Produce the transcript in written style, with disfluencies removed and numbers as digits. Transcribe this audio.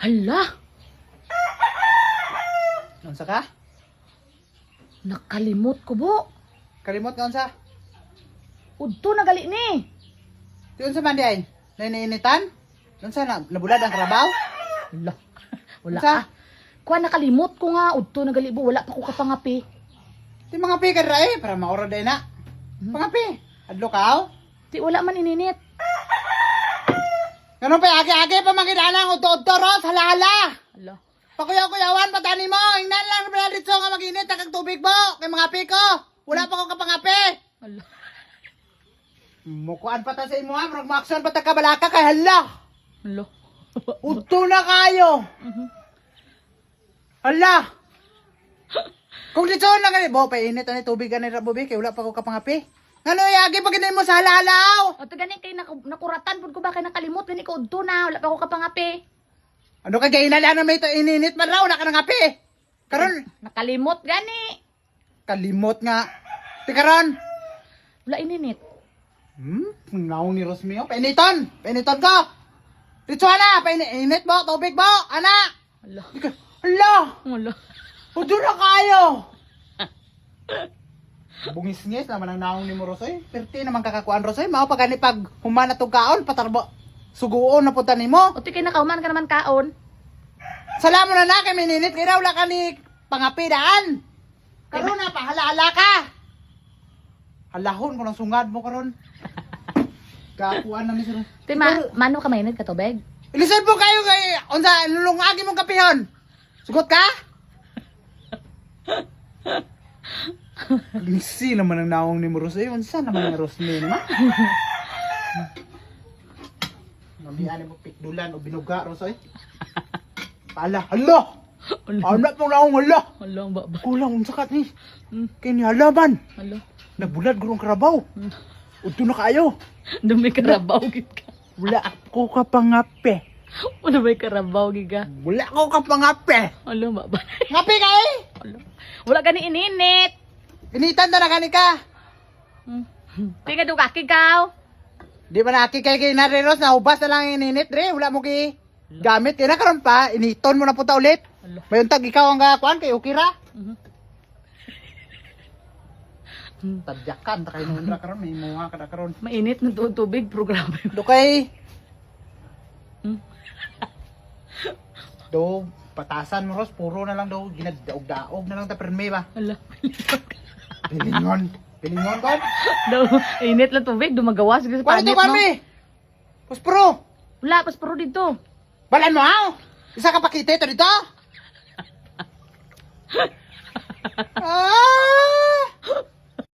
Hala, Unsa ka? nakalimot ko bo. Kalimot nga unsa? Udto na gali ni. Di unsa man di ay? Nainiinitan? Unsa na nabulad ang karabaw? Hala, wala Unsa? ah. Kuha nakalimot ko nga, udto na gali bo. Wala pa ko kapangapi. Di mga pi ka ra para maura day na. Mga pi, adlo ka? Di wala man ininit. Ganun pa agi-agi pa makinanang udto-udto ros hala-hala. Hala, Pakuyaw-kuyawan patani mo. Ingnan lang pala dito nga maginit kag tubig mo kay mga pi ko. Wala pa ko kapangapi. hala. Mukuan pa ta sa imo ha, murag maaksan pa ta kabalaka kay hala. Hala. Udto na kayo. Hala. Kung dito lang gani, bo painit ani tubig ani ra bobi kay wala pa ko kapangapi. Ngano yagi pag mo sa halalaw? O to gani kay nakuratan pud ko ba kay nakalimot gani ko udto na, wala pa ko kapangapi. Ano ka gainala na may to ininit man raw na ka nangapi. Karon Nakalimot gani. kalimot nga. Ti karon. Wala ininit. Ngaw ni Rosmio. Painiton. Painiton ko. Dito na. Painit mo. Tubig mo. Ana. Hala. Hala. Hala. Udo na kayo. Bungis-ngis naman ang naong ni mo Rosoy. Perti naman kakakuan Rosoy. Mao pa gani pag humana tong kaon. Patarbo. Suguon na punta ni mo. O ti kay nakahuman ka naman kaon. Salamo na na kay mininit. Kaya wala ka ni pangapidaan. Karon na pa. Hala-hala ka. Halahon ko ng sungad mo karon. Kakuan na ni Sir. Ti mano ka mainit ka tubig? Ilisan po kayo kay unsa lulungagi mong kapihon. Sugot ka? Misi naman ang naong ni Morosay. Unsa naman ang Rosme naman? Mamihan mo pikdulan o binuga Rosoy. Pala, hala! Anak mong naong hala! Hala, ang baba. Kulang unsa ka ni. Kay ni halaman. Hala. Nabulad gurong karabaw. Udto na kayo. Dumi karabaw gid ka. Wala ako kapangape. Wala may karabaw gid ka. Wala ako kapangape. Hala, baba. Ngapi kay? Hala. Wala gani ininit. Initan na gani ka. Tinga do kaki kaw. Di ba naki kay nariros na ubas na lang ininit re, wala mo ki gamit kay na karon pa initon mo na punta ulit. Hala. Mayon tag ikaw ang kuan kay ukira. Tadyakan ta kay nundra karon may mga kada karon. Mainit na tubig programa. Do kay do patasan mo ros puro na lang do ginadaog-daog na lang ta perme ba. Hala. Pilingon. Pilingon kon. Daw init lang tubig dumagawas gid sa Kuan to panit no. kami. Puspro. Wala pas pero dito. Balan mo ha? Isa ka pakita ito dito? Ah!